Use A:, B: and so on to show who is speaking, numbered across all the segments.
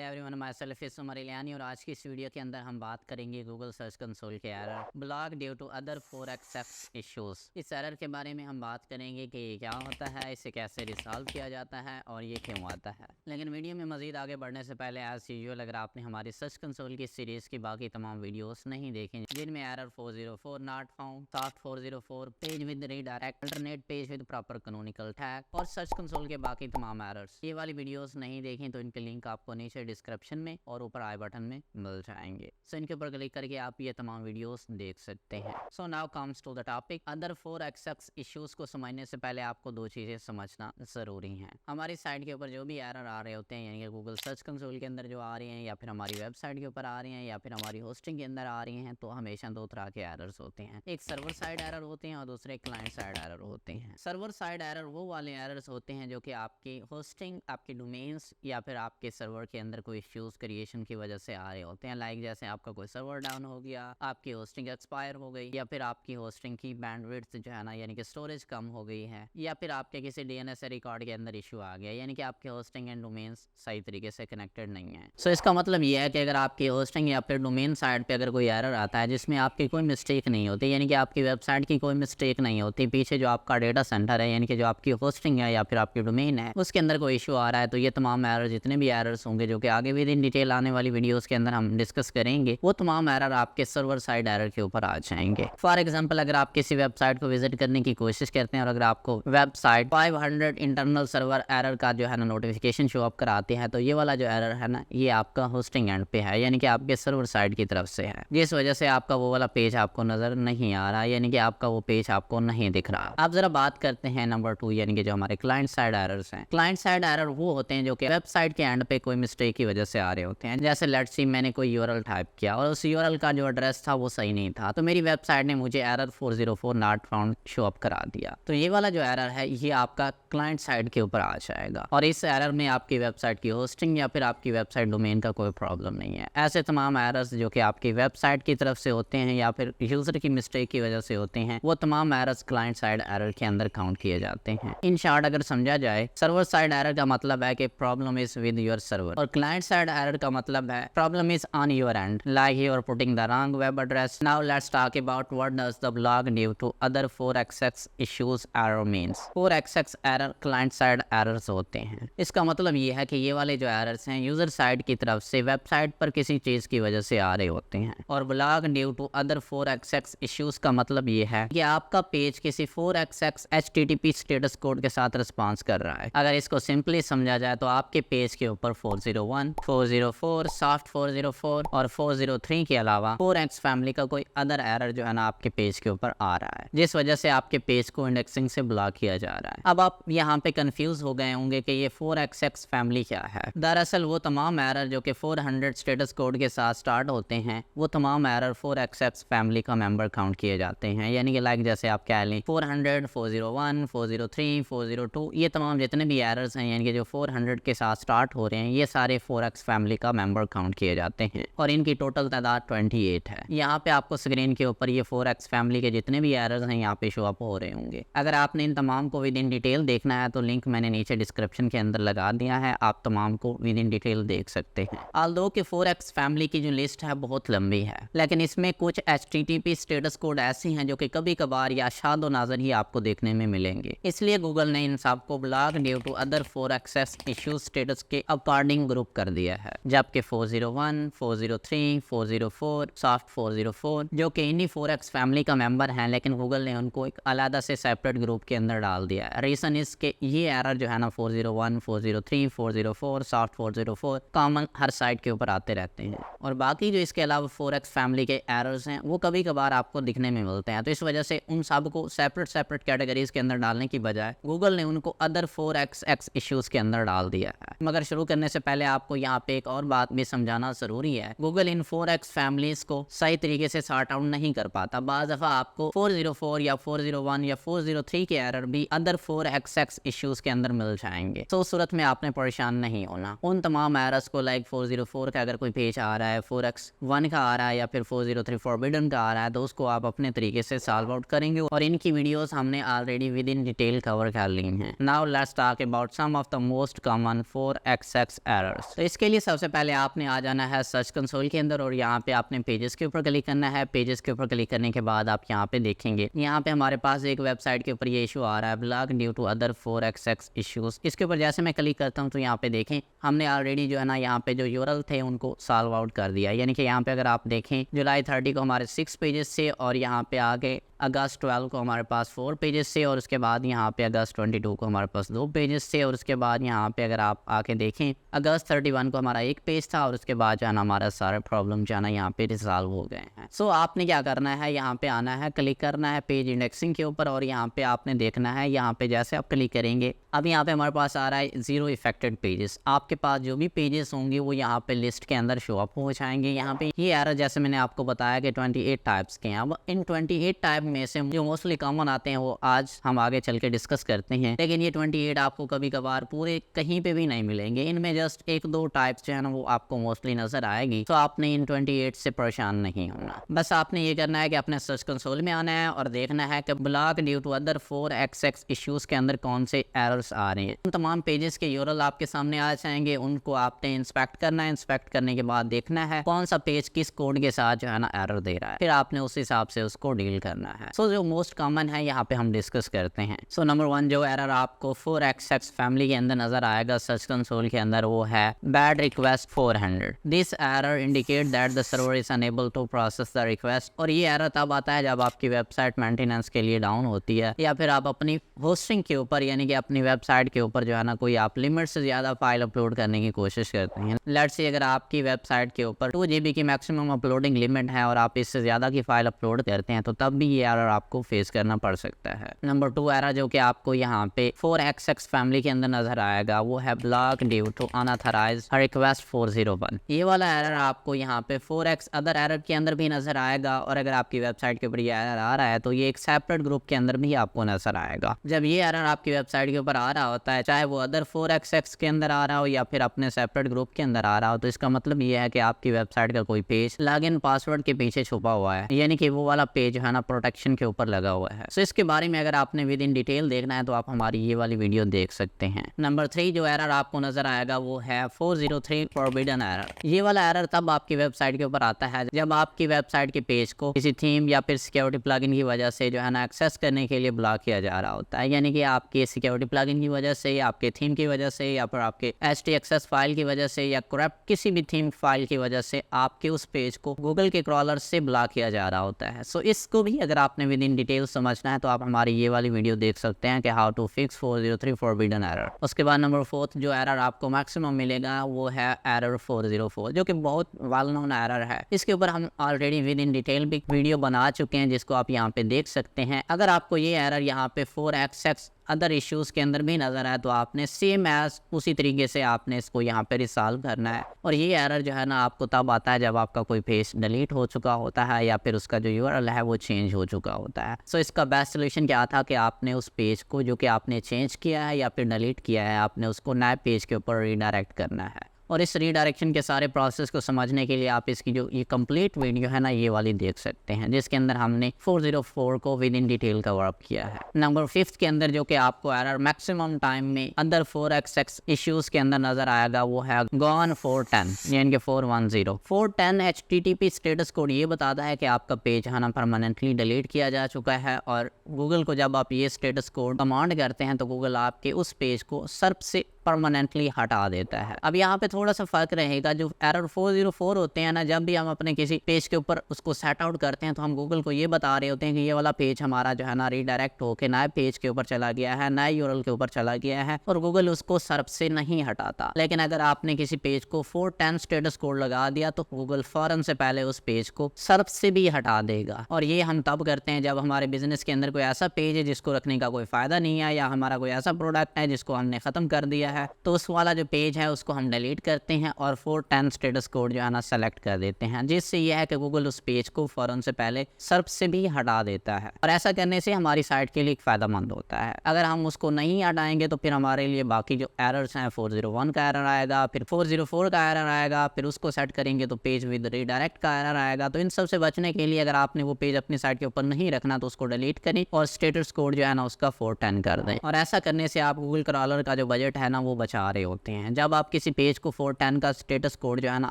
A: Everyone, myself is Umar Iliyani और आज की इस वीडियो के अंदर हम बात करेंगे गूगल सर्च कंसोल के error block due to other 4xx issues. इस एरर के बारे में हम बात करेंगे कि ये क्या होता है, इसे कैसे रिजॉल्व किया जाता है और ये क्यों आता है। लेकिन वीडियो में मजीद आगे बढ़ने से पहले एज यूजुअल अगर आपने हमारी सर्च कंसोल की सीरीज की बाकी तमाम वीडियोस नहीं देखी जिनमें error 404 not found, soft 404, page with redirect, alternate page with proper canonical tag और सर्च कंसोल के बाकी तमाम एरर्स, ये वाली वीडियोस नहीं देखी तो इनके लिंक आपको नीचे डिस्क्रिप्शन में और ऊपर आई बटन में मिल जाएंगे। सो इनके ऊपर क्लिक करके आप ये तमाम वीडियोस देख सकते हैं। So now comes to the topic. Other 4xx issues को समझने से पहले आपको दो चीजें समझना जरूरी हैं। हमारी साइट के ऊपर जो भी एरर आ रहे होते हैं, यानी कि गूगल सर्च कंसोल के अंदर जो आ रही हैं या फिर हमारी वेबसाइट के ऊपर आ रही हैं या फिर हमारी होस्टिंग के अंदर आ रही हैं, तो हमेशा दो तरह के एरर्स होते हैं। एक सर्वर साइड एरर होते हैं और दूसरे क्लाइंट साइड एरर होते हैं। सर्वर साइड एरर वो वाले एरर्स होते हैं जो कि आपकी होस्टिंग, आपके डोमेन्स या फिर आपके सर्वर के अंदर कोई इश्यूज क्रिएशन की वजह से आ रहे होते हैं। लाइक जैसे आपका कोई सर्वर डाउन हो गया, आपकी होस्टिंग एक्सपायर हो गई, या फिर आपकी होस्टिंग की बैंडविड्थ जो है ना, यानी कि स्टोरेज कम हो गई है, या फिर आपके किसी डीएनएस रिकॉर्ड के अंदर इशू आ गया, यानी कि आपके होस्टिंग एंड डोमेन्स सही तरीके से कनेक्टेड नहीं है। सो इसका मतलब यह है कि अगर आपकी होस्टिंग या फिर डोमेन साइड पे अगर कोई एरर आता है जिसमें आपकी कोई मिस्टेक नहीं होती, यानी कि आपकी वेबसाइट की कोई मिस्टेक नहीं होती, पीछे जो आपका डेटा सेंटर है यानी कि जो आपकी होस्टिंग है या फिर आपकी डोमेन है उसके अंदर कोई इशू आ रहा है, तो ये तमाम एरर, जितने भी एरर्स होंगे जो कि आगे भी इन डिटेल आने वाली वीडियोस के अंदर हम डिस्कस करेंगे, वो तमाम एरर आपके सर्वर साइड एरर के ऊपर आ जाएंगे। फॉर एग्जांपल, अगर आप किसी वेबसाइट को विजिट करने की कोशिश करते हैं और अगर आपको वेबसाइट 500 इंटरनल सर्वर एरर का जो है ना नोटिफिकेशन शो अप कराते हैं, तो ये वाला जो एरर है ना, ये आपका होस्टिंग एंड पे है, यानी कि आपके सर्वर साइड की तरफ से है, जिस वजह से आपका वो वाला पेज आपको नजर नहीं आ रहा, यानी कि आपका वो पेज आपको नहीं दिख रहा। आप जरा बात करते हैं नंबर 2, यानी कि जो हमारे क्लाइंट साइड एरर्स हैं। क्लाइंट साइड एरर वो होते हैं जो कि वेबसाइट के एंड पे कोई मिस्टेक की वजह से आ रहे होते हैं। जैसे लेट्स सी, मैंने कोई यूआरएल टाइप किया और उस यूआरएल का जो एड्रेस था वो सही नहीं था, तो मेरी वेबसाइट ने मुझे error 404 not found show up करा दिया। तो ये वाला जो एरर है ये आपका क्लाइंट साइड के ऊपर आ जाएगा और इस एरर में आपकी वेबसाइट की होस्टिंग या फिर आपकी वेबसाइट डोमेन का कोई प्रॉब्लम नहीं है। ऐसे तमाम एरर्स जो कि आपकी वेबसाइट की तरफ से होते हैं या फिर यूजर की मिस्टेक की वजह से होते हैं, वो तमाम एरर्स क्लाइंट साइड एरर के अंदर काउंट किए जाते हैं। इन शॉर्ट अगर समझा जाए, सर्वर साइड एरर का मतलब है कि problem is with your server और क्लाइंट साइड एरर का मतलब है problem is on your end, like you are putting the wrong web address. Now let's talk about what does the block due to other 4xx issues error means. 4xx error client side errors होते हैं। इसका मतलब ये है कि ये वाले जो एरर्स हैं यूजर साइड की तरफ से वेबसाइट पर किसी चीज की वजह से आ रहे होते हैं, और block due to other 4xx issues का मतलब ये है कि आपका पेज किसी 4xx HTTP स्टेटस कोड के साथ रिस्पॉन्स कर रहा है। अगर इसको सिंपली समझा जाए तो आपके पेज के ऊपर 401, 404, सॉफ्ट 404 और 403 के अलावा 4x फैमिली का कोई अदर एरर जो है ना आपके पेज के ऊपर आ रहा है, जिस वजह से आपके पेज को इंडेक्सिंग से ब्लॉक किया जा रहा है। अब आप यहाँ पे कंफ्यूज हो गए होंगे कि ये 4xx फैमिली क्या है। दरअसल वो तमाम एरर जो कि 400 स्टेटस कोड के साथ स्टार्ट होते हैं, वो तमाम एरर 4xx फैमिली का मेंबर काउंट किए जाते हैं, यानी कि लाइक जैसे आप कह लें 400, 401, 403, 402, ये तमाम जितने भी एरर्स हैं यानी कि जो 400 के साथ स्टार्ट हो रहे हैं, ये सारे 4x फैमिली का मेंबर काउंट किए जाते हैं और इनकी टोटल तादाद 28 है। यहाँ पे आपको स्क्रीन के ऊपर ये 4x फैमिली के जितने भी एरर्स हैं यहाँ पे शो अप हो रहे होंगे। अगर आपने इन तमाम को विद इन डिटेल देखना है तो लिंक मैंने नीचे डिस्क्रिप्शन के अंदर लगा दिया है, आप तमाम को विद इन डिटेल देख सकते हैं। ऑल्दो कि 4x फैमिली की जो लिस्ट है बहुत लंबी है, लेकिन इसमें कुछ HTTP स्टेटस कोड ऐसे हैं जो कि कभी कभार या शादो नाज़र ही आपको देखने में मिलेंगे, इसलिए गूगल ने इन सब को block due to other 4xx issues status के अकॉर्डिंग ग्रुप कर दिया है। जबकि 401, 403, 404, सॉफ्ट 404 जो कि इन्हीं 4x फैमिली का मेंबर हैं, लेकिन गूगल ने उनको एक अलग से सेपरेट ग्रुप के अंदर डाल दिया है। रीजन इसके ये एरर जो है ना 401, 403, 404, सॉफ्ट 404 कॉमन हर साइट के ऊपर आते रहते हैं, और बाकी जो इसके अलावा 4x फैमिली के एरर्स हैं वो कभी कभार आपको दिखने में मिलते हैं। तो इस वजह से उन सब को सेपरेट कैटेगरीज के अंदर डालने की बजाय गूगल ने उनको अदर 4xx इश्यूज के अंदर डाल दिया है। मगर शुरू करने से पहले आपको यहाँ पे एक और बात भी समझाना जरूरी है, गूगल इन 4x फैमिलीज को सही तरीके से सॉर्ट आउट नहीं कर पाता। बाज़ दफा आपको 404 या 401 या 403 के एरर भी अदर 4xx इश्यूज के अंदर मिल जाएंगे। तो उस सूरत में आपने परेशान नहीं होना। उन तमाम एरर्स को लाइक 404 का अगर कोई पेज आ रहा है, 4x1 का आ रहा है या फिर 403 फॉरबिडन का आ रहा है, तो उसको आप अपने तरीके से सॉल्व आउट करेंगे और इनकी वीडियोस हमने already within detail cover कर ली हैं। Now let's talk about some of the most common 4xx errors. तो इसके लिए सबसे पहले आपने आ जाना है सर्च कंसोल के अंदर और यहाँ पे आपने पेजेस के ऊपर क्लिक करना है। पेजेस के ऊपर क्लिक करने के बाद आप यहाँ पे देखेंगे, यहाँ पे हमारे पास एक वेबसाइट के ऊपर ये इशू आ रहा है, block due to other 4xx issues. इसके ऊपर जैसे मैं क्लिक करता हूँ तो यहाँ पे देखें हमने ऑलरेडी जो है ना यहाँ पे जो यूआरएल थे उनको सॉल्व आउट कर दिया। यानी कि यहाँ पे अगर आप देखें जुलाई 30 को हमारे 6 पेजेस थे और यहाँ पे आगे अगस्त 12 को हमारे पास 4 पेजेस थे और उसके बाद यहाँ पे अगस्त 22 को हमारे पास 2 पेजेस थे और उसके बाद यहाँ पे अगर आप आके देखें अगस्त 31 को हमारा 1 पेज था और उसके बाद जो है ना हमारा सारे प्रॉब्लम जो है ना यहाँ पे रिजॉल्व हो गए हैं। सो आपने क्या करना है, यहाँ पे आना है, क्लिक करना है पेज इंडेक्सिंग के ऊपर और यहाँ पे आपने देखना है, यहाँ पे जैसे आप क्लिक करेंगे अब यहाँ पे हमारे पास आ रहा है 0 इफेक्टेड पेजेस। आपके पास जो भी पेजेस होंगे वो यहाँ पे लिस्ट के अंदर शो अप हो जाएंगे। यहाँ पे ये एरर जैसे मैंने आपको बताया कि 28 टाइप्स के हैं। अब इन 28 टाइप में से जो मोस्टली कॉमन आते हैं वो आज हम आगे चल के डिस्कस करते हैं, लेकिन ये 28 आपको कभी कभार पूरे कहीं पे भी नहीं मिलेंगे। इनमें जस्ट 1-2 टाइप्स जो है ना वो आपको मोस्टली नजर आएगी। तो आपने इन 28 से परेशान नहीं होना, बस आपने ये करना है कि अपने सर्च कंसोल में आना है और देखना है कि block due to other 4xx issues के अंदर कौन से एरर्स आ रहे हैं। उन तमाम पेजेस के यूआरएल आपके सामने आ जाएंगे, उनको आपने इंस्पेक्ट करना है। इंस्पेक्ट करने के बाद देखना है कौन सा पेज किस कोड के साथ जो है ना एरर दे रहा है, फिर आपने उस हिसाब से उसको डील करना है। सो जो मोस्ट कॉमन है यहाँ पे हम डिस्कस करते हैं। सो नंबर 1 जो एरर आपको 4xx फैमिली के अंदर नजर आएगा सर्च कंसोल के अंदर वो है bad request 400। This error indicate that the server is unable to process the request. और ये एरर तब आता है जब आपकी वेबसाइट मेंटेनेंस के लिए डाउन होती है या फिर आप अपनी होस्टिंग के ऊपर यानी कि अपनी वेबसाइट के ऊपर जो है ना कोई आप लिमिट से ज्यादा फाइल अपलोड करने की कोशिश करते हैं। लेट्स से अगर आपकी वेबसाइट के ऊपर 2 GB की मैक्सिमम अपलोडिंग लिमिट है और आप इससे ज्यादा की फाइल अपलोड करते हैं तो तब भी ये एरर आपको फेस करना पड़ सकता है। नंबर 2 एरर जो कि आपको यहाँ पे 4xx फैमिली के अंदर नजर आएगा वो है block due to unauthorized request 401। ये वाला एरर आपको यहाँ पे 4x अदर एरर के अंदर भी नजर आएगा और अगर आपकी वेबसाइट के ऊपर ये एरर आ रहा है तो ये एक सेपरेट ग्रुप के अंदर भी आपको नजर आएगा। जब ये एरर आपकी वेबसाइट के ऊपर आ रहा होता है, चाहे वो अदर 4xx के अंदर आ रहा हो या फिर अपने सेपरेट ग्रुप के अंदर आ रहा हो, तो इसका मतलब ये है कि आपकी वेबसाइट का कोई पेज लॉगिन पासवर्ड के पीछे छुपा हुआ है, यानी कि वो वाला पेज है ना प्रोटेक्शन के ऊपर लगा हुआ है। सो इसके बारे में अगर आपने विद इन डिटेल देखना है तो आप हमारी ये वाली वीडियो देख सकते हैं। नंबर 3 जो एरर आपको नजर आएगा वो है 403 फॉरबिडन एरर। ये वाला एरर तब आपकी वेबसाइट के ऊपर आता है जब आपकी वेबसाइट के पेज को किसी थीम या फिर सिक्योरिटी प्लगइन की वजह से जो है ना एक्सेस करने के लिए ब्लॉक किया जा रहा होता है। यानी कि आपके सिक्योरिटी प्लगइन की वजह से, आपके थीम की वजह से या फिर आपके htaccess फाइल की वजह से या करप्ट किसी भी थीम फाइल की वजह से आपके उस पेज को गूगल के क्रॉलर से ब्लॉक किया जा रहा होता है। सो इसको भी अगर आपने विद इन डिटेल समझना है तो आप हमारी ये वाली वीडियो देख सकते हैं कि how to fix 403 forbidden error. उसके बाद नंबर 4 जो एरर आपको मैक्सिमम मिलेगा वो है एरर 404 जो कि बहुत वेल नोन एरर है। इसके ऊपर हम ऑलरेडी विद इन डिटेल भी वीडियो बना चुके हैं जिसको आप यहाँ पे देख सकते हैं। अगर आपको ये एरर यहाँ पे 4xx अदर इश्यूज के अंदर भी नजर आए तो आपने सेम एज उसी तरीके से आपने इसको यहाँ पे रिसॉल्व करना है। और ये एरर जो है ना आपको तब आता है जब आपका कोई पेज डिलीट हो चुका होता है या फिर उसका जो यूआरएल है वो चेंज हो चुका होता है। सो इसका बेस्ट सोल्यूशन क्या था कि आपने उस पेज को जो कि आपने चेंज किया है या फिर डिलीट किया है, आपने उसको नए पेज के ऊपर रीडायरेक्ट करना है। और इस रीडायरेक्शन के सारे प्रोसेस को समझने के लिए आप इसकी जो ये कंप्लीट वीडियो है ना ये वाली देख सकते हैं जिसके अंदर हमने 404 को with in detail cover up किया है। नंबर 5 के अंदर जो कि आपको एरर मैक्सिमम टाइम में अंदर 4xx इश्यूज के अंदर नजर आएगा वो है गॉन 410 यानी कि 410। 410 HTTP स्टेटस कोड ये बताता है कि आपका पेज है ना परमानेंटली डिलीट किया जा चुका है और गूगल को जब आप ये स्टेटस कोड कमांड करते हैं तो गूगल आपके उस पेज को सर्च से परमानेंटली हटा देता है। अब यहाँ पे थोड़ा सा फर्क रहेगा, जो एरर 404 होते हैं ना, जब भी हम अपने किसी पेज के ऊपर उसको सेट आउट करते हैं तो हम गूगल को ये बता रहे होते हैं कि ये वाला पेज हमारा जो है ना रीडायरेक्ट होके नए पेज के ऊपर चला गया है, नए यूआरएल के ऊपर चला गया है और गूगल उसको सर्च से नहीं हटाता। लेकिन अगर आपने किसी पेज को 410 स्टेटस कोड लगा दिया तो गूगल फौरन से पहले उस पेज को सर्च से भी हटा देगा। और ये हम तब करते हैं जब हमारे बिजनेस के अंदर कोई ऐसा पेज है जिसको रखने का कोई फायदा नहीं है या हमारा कोई ऐसा प्रोडक्ट है जिसको हमने खत्म कर दिया है, तो उस वाला जो पेज है उसको हम डिलीट करते हैं और 410 स्टेटस कोड जो है ना सेलेक्ट कर देते हैं, जिससे यह है कि गूगल उस पेज को फौरन से पहले सर्च से भी हटा देता है। और ऐसा करने से हमारी साइट के लिए एक फायदेमंद होता है। अगर हम उसको नहीं हटाएंगे तो फिर हमारे लिए बाकी जो एरर्स हैं 401 का एरर आएगा, फिर 404 का एरर आएगा, फिर उसको सेट करेंगे तो पेज विद रीडायरेक्ट का एरर आएगा। तो इन सब से बचने के लिए अगर आपने वो पेज अपनी साइट के ऊपर नहीं रखना तो उसको डिलीट करें और स्टेटस कोड जो है ना उसका 410 कर दें। और ऐसा करने से आप गूगल क्रॉलर का जो बजट है ना वो बचा रहे होते हैं। जब आप किसी पेज को 410 का स्टेटस कोड जो है ना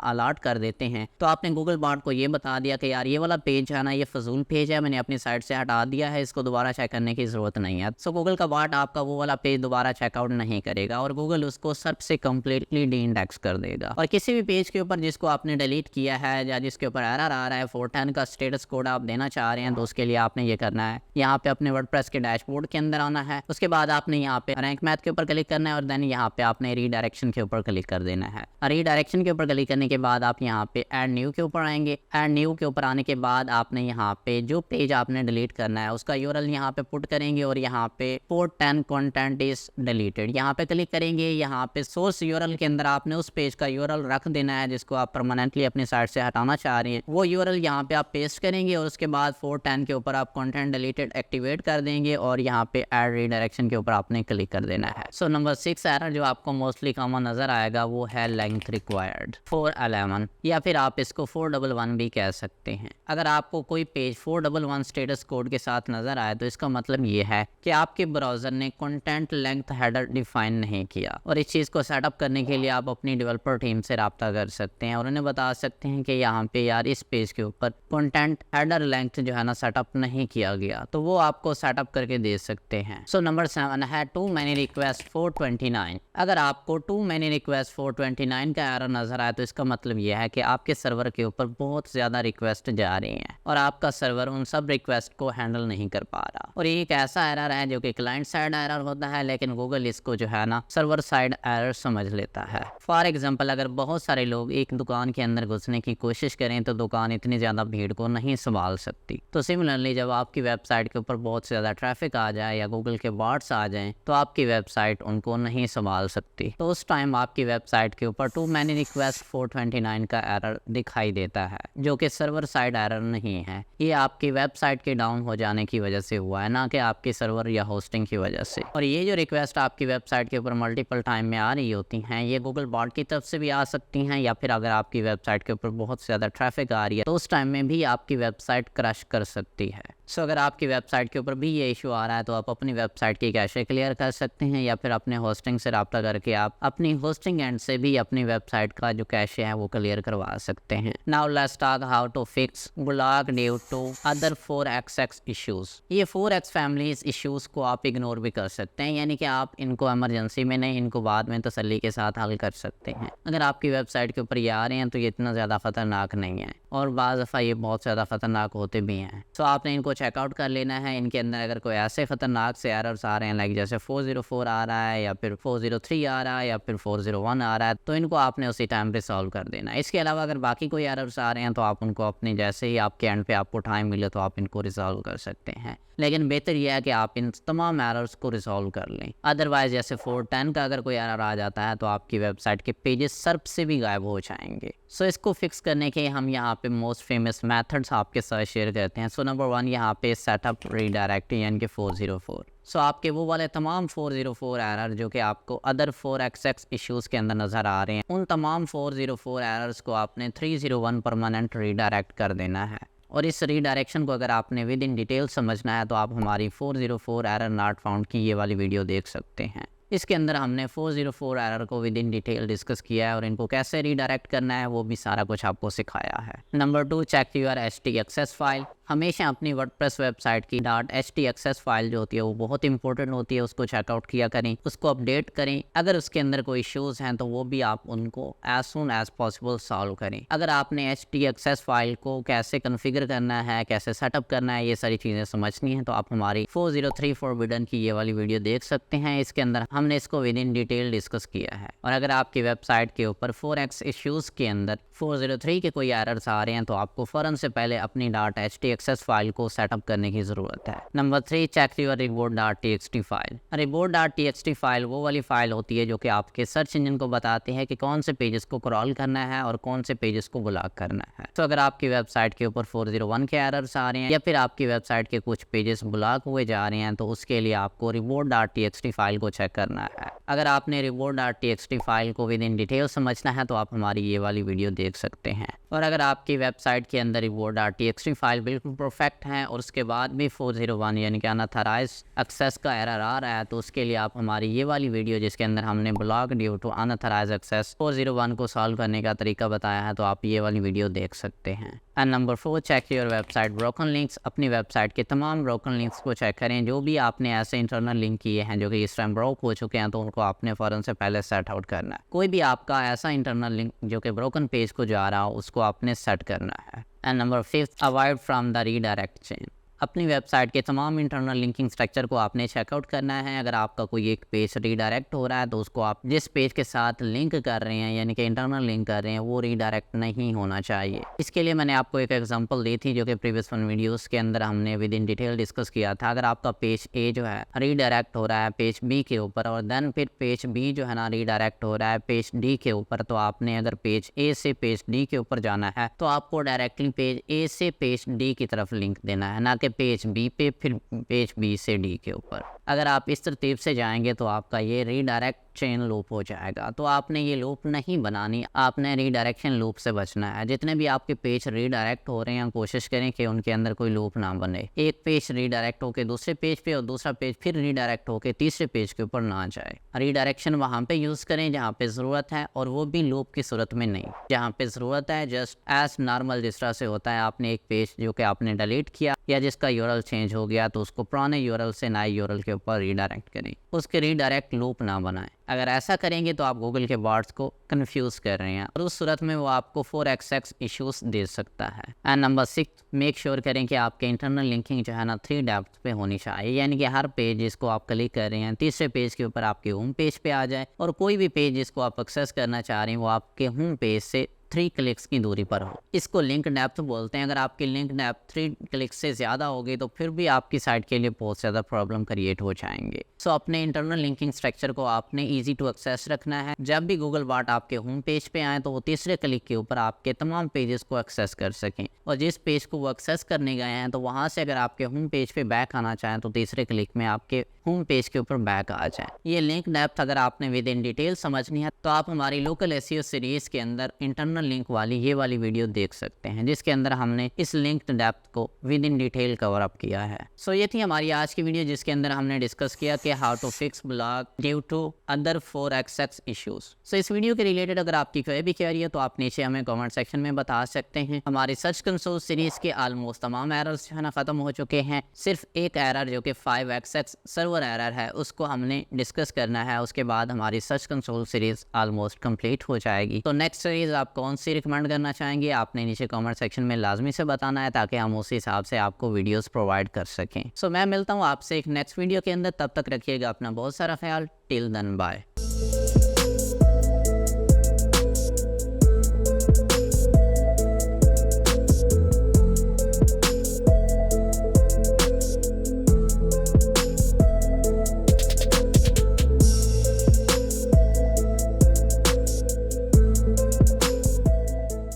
A: अलर्ट कर देते हैं तो आपने गूगल बॉट को ये बता दिया कि यार ये वाला पेज है ना ये फजूल पेज है, मैंने अपनी साइट से हटा दिया है, इसको दोबारा चेक करने की जरूरत नहीं है। सो गूगल का बॉट आपका वो वाला पेज दोबारा चेकआउट नहीं करेगा और गूगल उसको सर्च से कम्प्लीटली डी इंडेक्स कर देगा। और किसी भी पेज के ऊपर जिसको आपने डिलीट किया है या जिसके ऊपर एरर आ रहा है 410 का स्टेटस कोड आप देना चाह रहे हैं, तो उसके लिए आपने ये करना है, यहाँ पे अपने वर्डप्रेस के डैशबोर्ड के अंदर आना है। उसके बाद आपने यहाँ पे रैंक मैथ के ऊपर क्लिक करना है और देन यहाँ पे आपने रीडायरेक्शन के ऊपर क्लिक कर देना है। रीडायरेक्शन के ऊपर क्लिक करने के बाद आप यहाँ पे ऐड न्यू के ऊपर आएंगे। ऐड न्यू के ऊपर आने के बाद आपने यहाँ पे जो पेज आपने डिलीट करना है उसका यूआरएल यहाँ पे पुट करेंगे और यहाँ पे 410 कंटेंट इज डिलीटेड यहाँ पे क्लिक करेंगे। यहाँ पे सोर्स यूआरएल के अंदर आपने उस पेज का यूआरएल रख देना है जिसको आप परमानेंटली अपनी साइट से हटाना चाह रहे हैं। वो यूआरएल यहाँ पे आप पेस्ट करेंगे और उसके बाद 410 के ऊपर आप कंटेंट डिलीटेड एक्टिवेट कर देंगे और यहाँ पे ऐड रीडायरेक्शन के ऊपर आपने क्लिक कर देना है। सो नंबर 6 एरर जो आपको मोस्टली कॉमन नजर आएगा वो है लेंथ रिक्वायर्ड 411 या फिर आप इसको 411 भी कह सकते हैं। अगर आपको कोई पेज 411 स्टेटस कोड के साथ नजर आए तो इसका मतलब ये है कि आपके ब्राउजर ने कंटेंट लेंथ हेडर डिफाइन नहीं किया और इस चीज़ को सेटअप करने के लिए आप अपनी डेवलपर टीम से रब्ता कर सकते हैं और उन्हें बता सकते हैं कि यहाँ पे यार इस पेज के ऊपर कंटेंट हेडर लेंथ जो है ना सेटअप नहीं किया गया, तो वो आपको सेटअप करके दे सकते हैं। सो नंबर 7 है टू मैनी रिक्वेस्ट 429। अगर आपको टू मैनी रिक्वेस्ट 429 का एरर नजर आए तो इसका मतलब यह है कि आपके सर्वर के ऊपर बहुत ज़्यादा रिक्वेस्ट जा रही हैं और आपका सर्वर उन सब रिक्वेस्ट को हैंडल नहीं कर पा रहा। और ये एक ऐसा एरर है जो कि क्लाइंट साइड एरर होता है, लेकिन गूगल इसको जो है ना सर्वर साइड एरर समझ लेता है। फॉर एग्जाम्पल अगर बहुत सारे लोग एक दुकान के अंदर घुसने की कोशिश करें तो दुकान इतनी ज़्यादा भीड़ को नहीं संभाल सकती। तो सिमिलरली जब आपकी वेबसाइट के ऊपर बहुत ज़्यादा ट्रैफिक आ जाए या गूगल के बॉट्स आ जाएं तो आपकी वेबसाइट उनको नहीं संभाल सकती। तो उस टाइम आपकी वेबसाइट के ऊपर टू मैनी रिक्वेस्ट 429 का एरर दिखाई देता है जो कि सर्वर साइड एरर नहीं है। ये आपकी वेबसाइट के डाउन हो जाने की वजह से हुआ है, ना कि आपके सर्वर या होस्टिंग की वजह से। और ये जो रिक्वेस्ट आपकी वेबसाइट के ऊपर मल्टीपल टाइम में आ रही होती हैं ये गूगल बॉट की तरफ से भी आ सकती हैं या फिर अगर आपकी वेबसाइट के ऊपर बहुत ज़्यादा ट्रैफिक आ रही है तो उस टाइम में भी आपकी वेबसाइट क्रैश कर सकती है। सो अगर आपकी वेबसाइट के ऊपर भी ये इशू आ रहा है तो आप अपनी वेबसाइट की कैशे क्लियर कर सकते हैं या फिर अपने होस्टिंग से रब्ता करके आप अपनी होस्टिंग एंड से भी अपनी वेबसाइट का जो कैशे है वो क्लियर करवा सकते हैं। Now let's talk how to fix block due to other 4xx issues. ये 4x फैमिलीज इश्यूज को आप इग्नोर भी कर सकते हैं, यानी कि आप इनको इमरजेंसी में नहीं, इनको बाद में तसल्ली के साथ हल कर सकते हैं। अगर आपकी वेबसाइट के ऊपर ये आ रहे हैं तो ये इतना ज़्यादा खतरनाक नहीं है और बाज़ दफ़ा ये बहुत ज़्यादा खतरनाक होते भी हैं। तो आपने इनको चेकआउट कर लेना है। इनके अंदर अगर कोई ऐसे खतरनाक से एरर्स आ रहे हैं लाइक जैसे 404 आ रहा है या फिर 403 आ रहा है या फिर 401 आ रहा है तो इनको आपने उसी टाइम पे सॉल्व कर देना है। इसके अलावा अगर बाकी कोई एरर्स आ रहे हैं तो आप उनको अपने जैसे ही आपके एंड पे आपको टाइम मिले तो आप इनको रिजॉल्व कर सकते हैं, लेकिन बेहतर यह है कि आप इन तमाम एरर्स को रिजॉल्व कर लें। अदरवाइज जैसे 410 का अगर कोई एरर आ जाता है तो आपकी वेबसाइट के पेजेस सर्च से भी गायब हो जाएंगे। सो इसको फिक्स करने के हम यहाँ पे मोस्ट फेमस मेथड्स आपके साथ शेयर करते हैं। सो नंबर 1 यहाँ पे सेटअप रीडायरेक्ट यानी कि 404। सो आपके वो वाले तमाम 404 एरर जो कि आपको अदर 4xx इश्यूज़ के अंदर नज़र आ रहे हैं उन तमाम 404 एरर्स को आपने 301 परमानेंट रीडायरेक्ट कर देना है। और इस रीडायरेक्शन को अगर आपने विद इन डिटेल समझना है तो आप हमारी 404 एरर नॉट फाउंड की ये वाली वीडियो देख सकते हैं। इसके अंदर हमने 404 एरर को विद इन डिटेल डिस्कस किया है और इनको कैसे रीडायरेक्ट करना है वो भी सारा कुछ आपको सिखाया है। Number 2 check your htaccess file. हमेशा अपनी वर्डप्रेस वेबसाइट की .htaccess फाइल जो होती है वो बहुत इंपॉर्टेंट होती है, उसको चेकआउट किया करें, उसको अपडेट करें। अगर उसके अंदर कोई इश्यूज हैं तो वो भी आप उनको as soon as possible solve करें। अगर आपने htaccess फाइल को कैसे कन्फिगर करना है, कैसे सेटअप करना है, ये सारी चीज़ें समझनी है तो आप हमारी 403 फॉरबिडन की ये वाली वीडियो देख सकते हैं। इसके अंदर हमने इसको विद इन डिटेल डिस्कस किया है। और अगर आपकी वेबसाइट के ऊपर 4x इश्यूज़ के अंदर 403 के कोई एरर्स आ रहे हैं तो आपको फ़ौरन से पहले अपनी .htaccess फाइल को सेटअप करने की ज़रूरत है। Number 3 check your report.txt file. report.txt file वो वाली फाइल होती है जो कि आपके सर्च इंजन को बताती है कि कौन से पेजेस को क्रॉल करना है और कौन से पेजेस को ब्लॉक करना है। तो अगर आपकी वेबसाइट के ऊपर 401 के एरर्स आ रहे हैं या फिर आपकी वेबसाइट के कुछ पेजेस ब्लॉक हुए जा रहे हैं तो उसके लिए आपको report.txt फाइल को चेक करना है। अगर आपने report.txt फाइल को विद इन डिटेल समझना है तो आप हमारी ये वाली वीडियो देख सकते हैं। और अगर आपकी वेबसाइट के अंदर report.txt फाइल बिल्कुल बिल्कुल परफेक्ट हैं और उसके बाद भी 401 यानी कि अनऑथराइज्ड एक्सेस का एरर आ रहा है, तो उसके लिए आप हमारी ये वाली वीडियो जिसके अंदर हमने block due to unauthorized access 401 को सॉल्व करने का तरीका बताया है, तो आप ये वाली वीडियो देख सकते हैं। And number 4, check your website broken links. अपनी वेबसाइट के तमाम ब्रोकन लिंक्स को चेक करें। जो भी आपने ऐसे इंटरनल लिंक किए हैं जो कि इस टाइम ब्रोक हो चुके हैं, तो उनको आपने फ़ौरन से पहले सेट आउट करना है। कोई भी आपका ऐसा इंटरनल लिंक जो कि ब्रोकन पेज को जा रहा हो, उसको आपने सेट करना है। And number 5, avoid from the redirect chain. अपनी वेबसाइट के तमाम इंटरनल लिंकिंग स्ट्रक्चर को आपने चेकआउट करना है। अगर आपका कोई एक पेज रीडायरेक्ट हो रहा है, तो उसको आप जिस पेज के साथ लिंक कर रहे हैं यानी कि इंटरनल लिंक कर रहे हैं, वो रीडायरेक्ट नहीं होना चाहिए। इसके लिए मैंने आपको एक एग्जांपल दी थी जो कि प्रीवियस वन वीडियोस के अंदर हमने विद इन डिटेल डिस्कस किया था। अगर आपका पेज ए जो है रीडायरेक्ट हो रहा है पेज बी के ऊपर, और देन फिर पेज बी जो है ना रीडायरेक्ट हो रहा है पेज डी के ऊपर, तो आपने अगर पेज ए से पेज डी के ऊपर जाना है, तो आपको डायरेक्टली पेज ए से पेज डी की तरफ लिंक देना है, ना कि पेज बी पे फिर पेज बी से डी के ऊपर। अगर आप इस तरतीब से जाएंगे तो आपका ये रीडायरेक्ट चेन लूप हो जाएगा। तो आपने ये लूप नहीं बनानी, आपने रीडायरेक्शन लूप से बचना है। जितने भी आपके पेज रीडायरेक्ट हो रहे हैं, कोशिश करें कि उनके अंदर कोई लूप ना बने। एक पेज रीडायरेक्ट होकर दूसरे पेज पे और दूसरा पेज फिर रीडायरेक्ट होकर तीसरे पेज के ऊपर ना जाए। रीडायरेक्शन वहाँ पे यूज़ करें जहाँ पे ज़रूरत है, और वो भी लूप की सूरत में नहीं। जहाँ पे ज़रूरत है जस्ट एज नॉर्मल, जिस तरह से होता है आपने एक पेज जो कि आपने डिलीट किया या जिसका यूआरएल चेंज हो गया, तो उसको पुराने यूआरएल से नए यूआरएल के ऊपर रीडायरेक्ट करें, उसके रीडायरेक्ट लूप ना बनाएं। अगर ऐसा करेंगे तो आप गूगल के बॉट्स को कंफ्यूज कर रहे हैं, और उस सूरत में वो आपको 4xx इश्यूज दे सकता है। एंड नंबर 6, मेक श्योर करें कि आपके इंटरनल लिंकिंग जो है ना 3 डेप्थ पे होनी चाहिए, यानी कि हर पेज जिसको आप क्लिक कर रहे हैं तीसरे पेज के ऊपर आपके होम पेज पे आ जाए, और कोई भी पेज जिसको आप एक्सेस करना चाह रहे हैं वो आपके होम पेज से 3 क्लिक्स की दूरी पर हो। इसको लिंक डेप्थ बोलते हैं। अगर आपकी लिंक डेप्थ 3 क्लिक्स से ज़्यादा होगी तो फिर भी आपकी साइट के लिए बहुत ज़्यादा प्रॉब्लम क्रिएट हो जाएंगे। सो अपने इंटरनल लिंकिंग स्ट्रक्चर को आपने इजी टू एक्सेस रखना है। जब भी गूगल बॉट आपके होम पेज पे आए तो वो तीसरे क्लिक के ऊपर आपके तमाम पेजेस को एक्सेस कर सकें, और जिस पेज को वो एक्सेस करने गए हैं तो वहाँ से अगर आपके होम पेज पे बैक आना चाहें तो तीसरे क्लिक में आपके होम पेज के ऊपर बैक आ जाए। ये लिंक डेप्थ अगर आपने विद इन डिटेल समझनी है तो आप हमारी लोकल एसईओ सीरीज के अंदर इंटरनल लिंक वाली ये वाली वीडियो देख सकते हैं, जिसके अंदर हमने इस लिंक डेप्थ को with in detail cover up किया है। सो ये थी हमारी आज की वीडियो जिसके अंदर हमने डिस्कस किया कि how to fix block due to other 4xx issues. So इस वीडियो के रिलेटेड अगर आपकी कोई भी क्वेरी है तो आप नीचे हमें कमेंट सेक्शन में बता सकते हैं। हमारी सर्च कंसोल सीरीज के ऑलमोस्ट तमाम एरर्स जो है ना खत्म हो चुके हैं। सिर्फ एक एरर जो कि 5xx सर्वर एरर है उसको हमने डिस्कस करना है, उसके बाद हमारी search console series almost complete हो जाएगी। तो नेक्स्ट सीरीज आप कौन सी रिकमेंड करना चाहेंगे आपने नीचे कमेंट सेक्शन में लाजमी से बताना है, ताकि हम उसी हिसाब से आपको वीडियोस प्रोवाइड कर सकें। सो मैं मिलता हूँ आपसे एक नेक्स्ट वीडियो के अंदर, तब तक रखिएगा अपना बहुत सारा ख्याल। Till then bye.